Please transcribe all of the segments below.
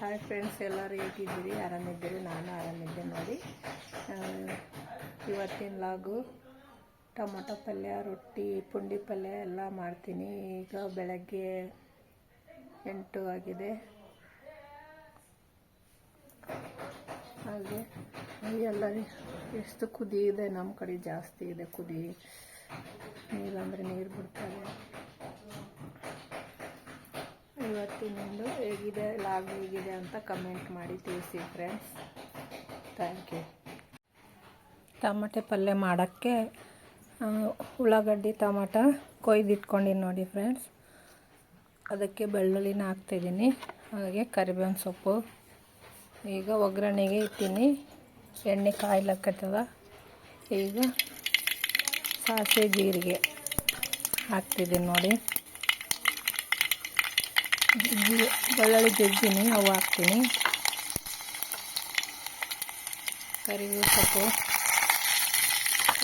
Hi friends, ಎಲ್ಲರೂ ಹೇಗಿದ್ದೀರಿ? ಆರಾಮಿದ್ದೀರಿ? ನಾನು ಆರಾಮಿದ್ದೆ ನೋಡಿ. ಇವತ್ತಿನ ಲಾಗು ಟೊಮೊಟೊ ಪಲ್ಯ, ರೊಟ್ಟಿ, ಪುಂಡಿ ಪಲ್ಯ ಎಲ್ಲ ಮಾಡ್ತೀನಿ. ಈಗ ಬೆಳಗ್ಗೆ 8 ಆಗಿದೆ. ಹಾಗೆ ಎಲ್ಲ ಎಷ್ಟು ಕುದಿ ಇದೆ, ನಮ್ಮ ಕಡೆ ಜಾಸ್ತಿ ಇದೆ ಕುದಿ. ನೀರಂದರೆ ನೀರು ಬಿಡ್ತಾರೆ. ಇವತ್ತಿನಿಂದು ಹೇಗಿದೆ ಲಾಗ್ ಹೇಗಿದೆ ಅಂತ ಕಮೆಂಟ್ ಮಾಡಿ ತಿಳಿಸಿ ಫ್ರೆಂಡ್ಸ್. Thank you. ಟೊಮಟೊ ಪಲ್ಯ ಮಾಡೋಕ್ಕೆ ಉಳ್ಳಾಗಡ್ಡಿ ಟೊಮಟೊ ಕೊಯ್ದಿಟ್ಕೊಂಡಿನಿ ನೋಡಿ ಫ್ರೆಂಡ್ಸ್. ಅದಕ್ಕೆ ಬೆಳ್ಳುಳ್ಳಿನ ಹಾಕ್ತಾಯಿದ್ದೀನಿ, ಹಾಗೆ ಕರಿಬೇವಿನ ಸೊಪ್ಪು. ಈಗ ಒಗ್ಗರಣೆಗೆ ಇಟ್ಟಿನಿ, ಎಣ್ಣೆ ಕಾಯ್ಲಕ್ಕತ್ತದ. ಈಗ ಸಾಸಿವೆ ಜೀರಿಗೆ ಹಾಕ್ತಿದ್ದೀನಿ ನೋಡಿ. ಬೆಳ್ಳುಳ್ಳಿ ಜಜ್ಜಿನಿ, ಅವು ಹಾಕ್ತೀನಿ. ಕರಿಬೇವು ಸೊಪ್ಪು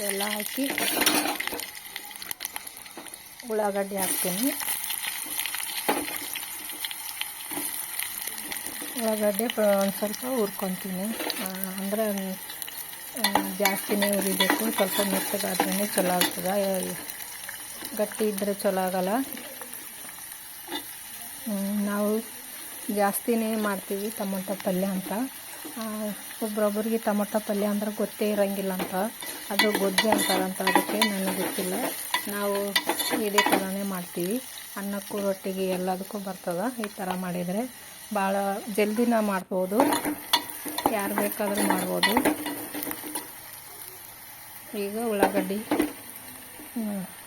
ಎಲ್ಲ ಹಾಕಿ ಉಳ್ಳಾಗಡ್ಡಿ ಹಾಕ್ತೀನಿ. ಉಳ್ಳಾಗಡ್ಡೆ ಒಂದು ಸ್ವಲ್ಪ ಹುರ್ಕೊತೀನಿ. ಅಂದರೆ ಜಾಸ್ತಿನೇ ಹುರಿಬೇಕು, ಸ್ವಲ್ಪ ಮೆತ್ತಗಾದ್ರೇ ಚಲೋ ಆಗ್ತದೆ. ಗಟ್ಟಿ ಇದ್ದರೆ ಚಲೋ ಆಗಲ್ಲ. ನಾವು ಜಾಸ್ತಿನೇ ಮಾಡ್ತೀವಿ ಟೊಮೊಟೊ ಪಲ್ಯ ಅಂತ. ಒಬ್ರೊಬ್ರಿಗೆ ಟೊಮೊಟೊ ಪಲ್ಯ ಅಂದ್ರೆ ಗೊತ್ತೇ ಇರೋಂಗಿಲ್ಲ ಅಂತ, ಅದು ಗೊಜ್ಜೆ ಅಂತಾರಂತ. ಅದಕ್ಕೆ ನನಗೆ ಗೊತ್ತಿಲ್ಲ. ನಾವು ಇದೇ ಥರನೇ ಮಾಡ್ತೀವಿ. ಅನ್ನಕ್ಕೂ ರೊಟ್ಟಿಗೆ ಎಲ್ಲದಕ್ಕೂ ಬರ್ತದೆ. ಈ ಥರ ಮಾಡಿದರೆ ಭಾಳ ಜಲ್ದಿನ ಮಾಡ್ಬೋದು, ಯಾರು ಬೇಕಾದರೂ ಮಾಡ್ಬೋದು. ಈಗ ಉಳ್ಳಾಗಡ್ಡಿ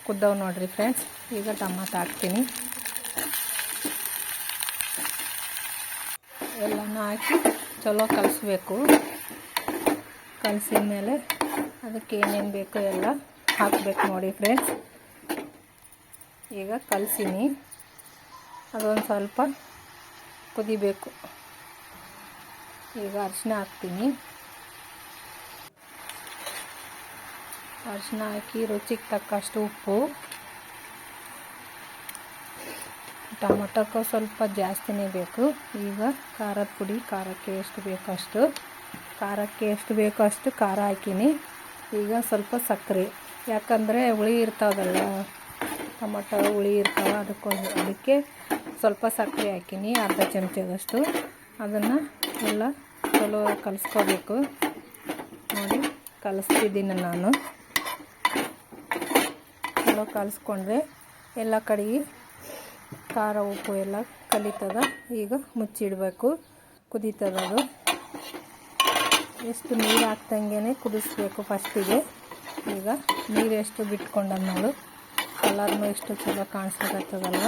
ಕುದ್ದವು ನೋಡಿರಿ ಫ್ರೆಂಡ್ಸ್. ಈಗ ಟೊಮೊಟೊ ಹಾಕ್ತೀನಿ. ಎಲ್ಲನೂ ಹಾಕಿ ಚಲೋ ಕಲಿಸ್ಬೇಕು. ಕಲಸಿದ ಮೇಲೆ ಅದಕ್ಕೆ ಏನೇನು ಬೇಕೋ ಎಲ್ಲ ಹಾಕಬೇಕು ನೋಡಿ ಫ್ರೆಂಡ್ಸ್. ಈಗ ಕಲಸೀನಿ, ಅದೊಂದು ಸ್ವಲ್ಪ ಕುದಿಬೇಕು. ಈಗ ಅರಿಶಿನ ಹಾಕ್ತೀನಿ. ಅರಿಶಿನ ಹಾಕಿ ರುಚಿಗೆ ತಕ್ಕಷ್ಟು ಉಪ್ಪು. ಟೊಮೊಟೊಕ್ಕೂ ಸ್ವಲ್ಪ ಜಾಸ್ತಿನೇ ಬೇಕು. ಈಗ ಖಾರದ ಪುಡಿ, ಖಾರಕ್ಕೆ ಎಷ್ಟು ಬೇಕೋ ಅಷ್ಟು ಖಾರ ಹಾಕೀನಿ. ಈಗ ಸ್ವಲ್ಪ ಸಕ್ಕರೆ, ಯಾಕಂದರೆ ಹುಳಿ ಇರ್ತಾವಲ್ಲ, ಟೊಮೊಟೊ ಹುಳಿ ಇರ್ತಾವೆ, ಅದಕ್ಕೆ ಸ್ವಲ್ಪ ಸಕ್ಕರೆ ಹಾಕೀನಿ, ಅರ್ಧ ಚಮಚದಷ್ಟು. ಅದನ್ನು ಎಲ್ಲ ಚಲೋ ಕಲಿಸ್ಕೋಬೇಕು ನೋಡಿ. ಕಲಿಸ್ತಿದ್ದೀನಿ ನಾನು. ಚಲೋ ಕಲಿಸ್ಕೊಂಡ್ರೆ ಎಲ್ಲ ಕಡೆಗೆ ಖಾರ ಉಪ್ಪು ಎಲ್ಲ ಕಲಿತದ. ಈಗ ಮುಚ್ಚಿಡಬೇಕು, ಕುದೀತದದು. ಎಷ್ಟು ನೀರು ಹಾಕ್ದಂಗೆ ಕುದಿಸ್ಬೇಕು ಫಸ್ಟಿಗೆ. ಈಗ ನೀರು ಎಷ್ಟು ಬಿಟ್ಕೊಂಡ ನೋಡು, ಕಲರ್ನೂ ಎಷ್ಟು ಚಲೋ ಕಾಣಿಸ್ಲಿಕ್ಕತ್ತದಲ್ವ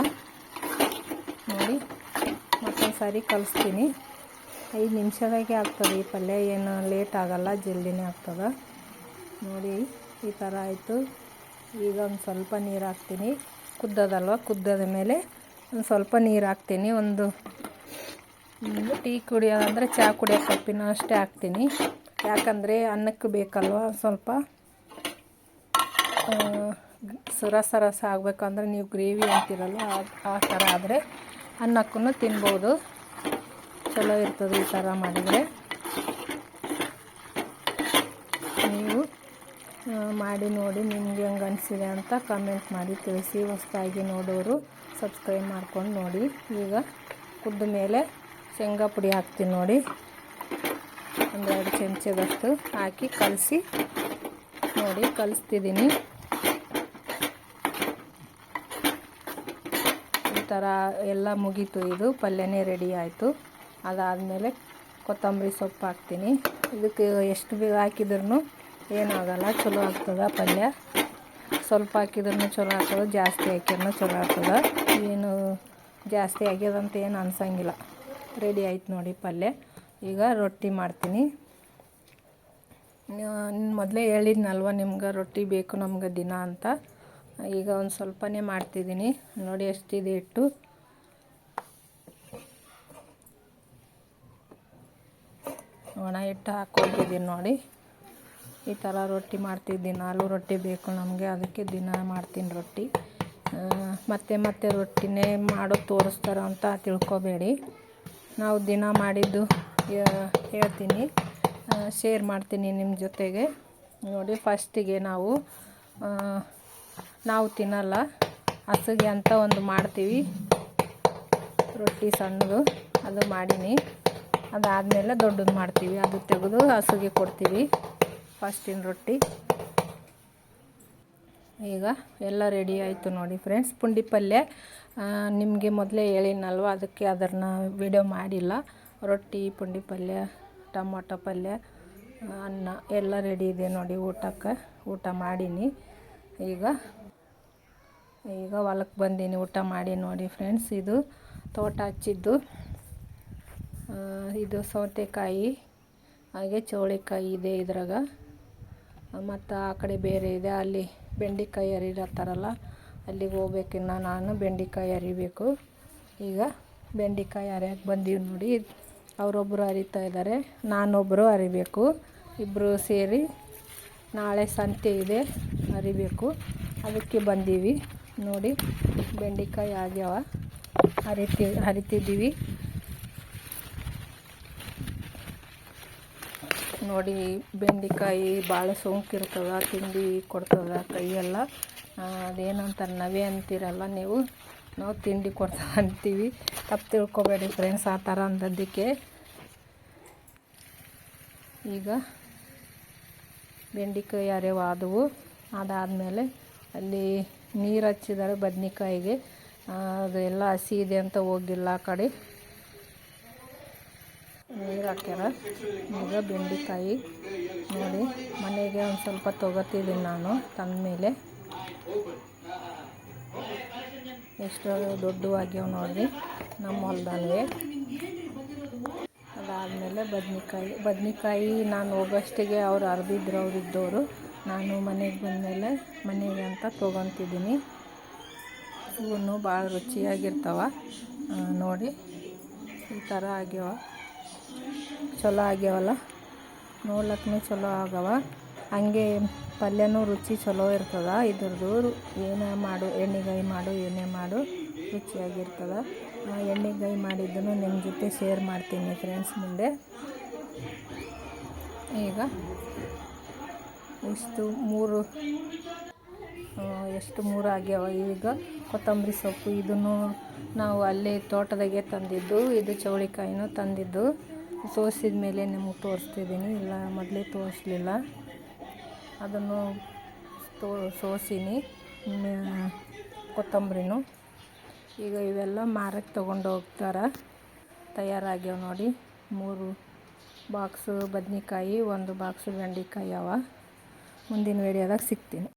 ನೋಡಿ. ಮತ್ತೊಂದು ಸಾರಿ ಕಲಿಸ್ತೀನಿ. 5 ನಿಮಿಷದಾಗೆ ಆಗ್ತದೆ ಈ ಪಲ್ಯ, ಏನು ಲೇಟ್ ಆಗಲ್ಲ, ಜಲ್ದಿನೇ ಆಗ್ತದೆ ನೋಡಿ. ಈ ಥರ ಆಯಿತು. ಈಗ ಒಂದು ಸ್ವಲ್ಪ ನೀರು ಹಾಕ್ತೀನಿ. ಕುದ್ದದಲ್ವ, ಕುದ್ದದ ಮೇಲೆ ಒಂದು ಸ್ವಲ್ಪ ನೀರು ಹಾಕ್ತೀನಿ. ಒಂದು ಟೀ ಕುಡಿಯೋದಂದರೆ ಚಹಾ ಕುಡಿಯೋ ಕಪ್ಪಿನ ಅಷ್ಟೇ ಹಾಕ್ತೀನಿ. ಯಾಕಂದರೆ ಅನ್ನಕ್ಕೆ ಬೇಕಲ್ವ, ಸ್ವಲ್ಪ ರಸ ಆಗಬೇಕಂದ್ರೆ ನೀವು ಗ್ರೇವಿ ಅಂತೀರಲ್ಲ, ಆ ಥರ ಆದರೆ ಅನ್ನಕ್ಕೂ ತಿನ್ಬೋದು, ಚಲೋ ಇರ್ತದೆ ಈ ಥರ ಮಾಡಿದರೆ. ನೀವು ಮಾಡಿ ನೋಡಿ, ನಿಮ್ಗೆ ಹೆಂಗೆ ಅನಿಸಿದೆ ಅಂತ ಕಮೆಂಟ್ ಮಾಡಿ ತಿಳಿಸಿ. ಹೊಸದಾಗಿ ನೋಡೋರು ಸಬ್ಸ್ಕ್ರೈಬ್ ಮಾಡ್ಕೊಂಡು ನೋಡಿ. ಈಗ ಕುದ್ದ ಮೇಲೆ ಶೇಂಗಾ ಪುಡಿ ಹಾಕ್ತೀನಿ ನೋಡಿ, 1-2 ಚಮಚದಷ್ಟು ಹಾಕಿ ಕಲಸಿ ನೋಡಿ. ಕಲಿಸ್ತಿದ್ದೀನಿ. ಈ ಥರ ಎಲ್ಲ ಮುಗೀತು. ಇದು ಪಲ್ಯನೇ ರೆಡಿ ಆಯಿತು. ಅದಾದಮೇಲೆ ಕೊತ್ತಂಬರಿ ಸೊಪ್ಪು ಹಾಕ್ತೀನಿ. ಇದಕ್ಕೆ ಎಷ್ಟು ಹಾಕಿದ್ರೂ ಏನಾಗಲ್ಲ, ಚಲೋ ಆಗ್ತದೆ ಪಲ್ಯ. ಸ್ವಲ್ಪ ಹಾಕಿದ್ರೂ ಚಲೋ ಆಗ್ತದೆ, ಜಾಸ್ತಿ ಹಾಕಿದ್ರೂ ಚಲೋ ಆಗ್ತದೆ. ಏನು ಜಾಸ್ತಿ ಆಗ್ಯದಂತ ಏನು ಅನ್ಸಂಗಿಲ್ಲ. ರೆಡಿ ಆಯ್ತು ನೋಡಿ ಪಲ್ಯ. ಈಗ ರೊಟ್ಟಿ ಮಾಡ್ತೀನಿ. ಮೊದಲೇ ಹೇಳಿದ್ನಲ್ವ ನಿಮ್ಗೆ ರೊಟ್ಟಿ ಬೇಕು ನಮ್ಗೆ ದಿನ ಅಂತ. ಈಗ ಒಂದು ಸ್ವಲ್ಪನೇ ಮಾಡ್ತಿದ್ದೀನಿ ನೋಡಿ. ಎಷ್ಟಿದೆ ಹಿಟ್ಟು, ಒಣ ಹಿಟ್ಟು ಹಾಕ್ಕೊಂಡಿದ್ದೀನಿ ನೋಡಿ. ಈ ಥರ ರೊಟ್ಟಿ ಮಾಡ್ತಿದ್ದೀನಿ. ಆಲೂ ರೊಟ್ಟಿ ಬೇಕು ನಮಗೆ, ಅದಕ್ಕೆ ದಿನ ಮಾಡ್ತೀನಿ ರೊಟ್ಟಿ. ಮತ್ತೆ ರೊಟ್ಟಿನೇ ಮಾಡೋದು ತೋರಿಸ್ತಾರ ಅಂತ ತಿಳ್ಕೊಬೇಡಿ. ನಾವು ದಿನ ಮಾಡಿದ್ದು ಹೇಳ್ತೀನಿ, ಶೇರ್ ಮಾಡ್ತೀನಿ ನಿಮ್ಮ ಜೊತೆಗೆ. ನೋಡಿ, ಫಸ್ಟಿಗೆ ನಾವು ತಿನ್ನಲ್ಲ, ಹಸುಗೆ ಅಂತ ಒಂದು ಮಾಡ್ತೀವಿ ರೊಟ್ಟಿ ಸಣ್ಣದು, ಅದು ಮಾಡೀನಿ. ಅದಾದಮೇಲೆ ದೊಡ್ಡದು ಮಾಡ್ತೀವಿ, ಅದು ತೆಗೆದು ಹಸುಗೆ ಕೊಡ್ತೀವಿ ಫಸ್ಟಿನ ರೊಟ್ಟಿ. ಈಗ ಎಲ್ಲ ರೆಡಿ ಆಯಿತು ನೋಡಿ ಫ್ರೆಂಡ್ಸ್. ಪುಂಡಿ ಪಲ್ಯ ನಿಮಗೆ ಮೊದಲೇ ಹೇಳಿನಲ್ವ, ಅದಕ್ಕೆ ಅದನ್ನು ವಿಡಿಯೋ ಮಾಡಿಲ್ಲ. ರೊಟ್ಟಿ, ಪುಂಡಿ ಪಲ್ಯ, ಟೊಮೊಟೊ ಪಲ್ಯ, ಅನ್ನ ಎಲ್ಲ ರೆಡಿ ಇದೆ ನೋಡಿ ಊಟಕ್ಕೆ. ಊಟ ಮಾಡೀನಿ. ಈಗ ಹೊಲಕ್ಕೆ ಬಂದೀನಿ ಊಟ ಮಾಡಿ ನೋಡಿ ಫ್ರೆಂಡ್ಸ್. ಇದು ತೋಟ ಹಚ್ಚಿದ್ದು, ಇದು ಸೌತೆಕಾಯಿ, ಹಾಗೆ ಚೌಳಿಕಾಯಿ ಇದೆ ಇದ್ರಾಗ, ಮತ್ತು ಆ ಕಡೆ ಬೇರೆ ಇದೆ. ಅಲ್ಲಿ ಬೆಂಡೆಕಾಯಿ ಹರಿರತ್ತಾರಲ್ಲ, ಅಲ್ಲಿಗೆ ಹೋಗ್ಬೇಕಿನ್ನು ನಾನು. ಬೆಂಡೆಕಾಯಿ ಹರಿಬೇಕು. ಈಗ ಬೆಂಡೆಕಾಯಿ ಹರಿಯಕ್ಕೆ ಬಂದೀವಿ ನೋಡಿ. ಅವರೊಬ್ಬರು ಹರಿತಾ ಇದ್ದಾರೆ, ನಾನೊಬ್ಬರು ಹರಿಬೇಕು. ಇಬ್ಬರು ಸೇರಿ ನಾಳೆ ಸಂತೆ ಇದೆ, ಹರಿಬೇಕು. ಅದಕ್ಕೆ ಬಂದೀವಿ ನೋಡಿ. ಬೆಂಡೆಕಾಯಿ ಆಗ್ಯಾವ, ಹರಿತಿದ್ದೀವಿ ನೋಡಿ. ಬೆಂಡೆಕಾಯಿ ಭಾಳ ಸೋಂಕಿರ್ತದೆ, ತಿಂಡಿ ಕೊಡ್ತದೆ ಕೈಯೆಲ್ಲ. ಅದೇನಂತಾರೆ, ನವೆ ಅಂತೀರಲ್ಲ ನೀವು, ನಾವು ತಿಂಡಿ ಕೊಡ್ತದೆ ಅಂತೀವಿ. ತಪ್ಪು ತಿಳ್ಕೊಬೇಡಿ ಫ್ರೆಂಡ್ಸ್, ಆ ಥರ ಅಂದದ್ದಕ್ಕೆ. ಈಗ ಬೆಂಡೆಕಾಯಿ ಹರಿವಾದವು. ಅದಾದಮೇಲೆ ಅಲ್ಲಿ ನೀರು ಹಚ್ಚಿದ್ದಾರೆ ಬದ್ನಿಕಾಯಿಗೆ. ಅದು ಎಲ್ಲ ಹಸಿ ಇದೆ ಅಂತ ಹೋಗಿಲ್ಲ ಆ ಕಡೆ, ನೀರು ಹಾಕ್ಯಾರ. ಈಗ ಬೆಂಡೆಕಾಯಿ ನೋಡಿ, ಮನೆಗೆ ಒಂದು ಸ್ವಲ್ಪ ತೊಗೋತಿದ್ದೀನಿ ನಾನು ತಂದ ಮೇಲೆ. ಎಷ್ಟು ದೊಡ್ಡವಾಗ್ಯಾವ ನೋಡಿರಿ ನಮ್ಮ ಹೊಲದಲ್ಲೇ. ಅದಾದಮೇಲೆ ಬದ್ನಿಕಾಯಿ ನಾನು ಹೋಗೋಷ್ಟಿಗೆ ಅವ್ರು ಹರಿದಿದ್ರು, ಅವ್ರು ಇದ್ದವರು. ನಾನು ಮನೆಗೆ ಬಂದಮೇಲೆ ಮನೆಗೆ ಅಂತ ತೊಗೊತಿದ್ದೀನಿ. ಇವನು ಭಾಳ ರುಚಿಯಾಗಿರ್ತಾವ ನೋಡಿ. ಈ ಥರ ಆಗ್ಯಾವ, ಚಲೋ ಆಗ್ಯಾವಲ್ಲ, ನೋಡ್ಲಕ್ಕೂ ಚಲೋ ಆಗವ. ಹಂಗೆ ಪಲ್ಯನೂ ರುಚಿ ಚಲೋ ಇರ್ತದೆ ಇದ್ರದ್ದು. ಏನೇ ಮಾಡು, ಎಣ್ಣೆಗಾಯಿ ಮಾಡು, ಏನೇ ಮಾಡು ರುಚಿಯಾಗಿರ್ತದೆ. ಎಣ್ಣೆಗಾಯಿ ಮಾಡಿದ್ದನ್ನು ನಿಮ್ಮ ಜೊತೆ ಶೇರ್ ಮಾಡ್ತೀನಿ ಫ್ರೆಂಡ್ಸ್ ಮುಂದೆ. ಈಗ ಮೂರು ಆಗ್ಯಾವ. ಈಗ ಕೊತ್ತಂಬರಿ ಸೊಪ್ಪು, ಇದನ್ನು ನಾವು ಅಲ್ಲೇ ತೋಟದಾಗೆ ತಂದಿದ್ದು. ಇದು ಚೌಳಿಕಾಯಿನೂ ತಂದಿದ್ದು. ತೋರಿಸಿದ ಮೇಲೆ ನಿಮಗೆ ತೋರಿಸ್ತಿದ್ದೀನಿ, ಇಲ್ಲ ಮೊದಲೇ ತೋರಿಸ್ಲಿಲ್ಲ. ಅದನ್ನು ಸೋಸೀನಿ, ಕೊತ್ತಂಬರಿನೂ. ಈಗ ಇವೆಲ್ಲ ಮಾರಕ್ಕೆ ತೊಗೊಂಡು ಹೋಗ್ತಾರೆ. ತಯಾರಾಗ್ಯಾವ ನೋಡಿ. 3 ಬಾಕ್ಸು ಬದ್ನಿಕಾಯಿ, 1 ಬಾಕ್ಸು ಬೆಂಡೆಕಾಯಿ ಅವ. ಮುಂದಿನ ವಿಡಿಯೋದಾಗ ಸಿಗ್ತೀನಿ.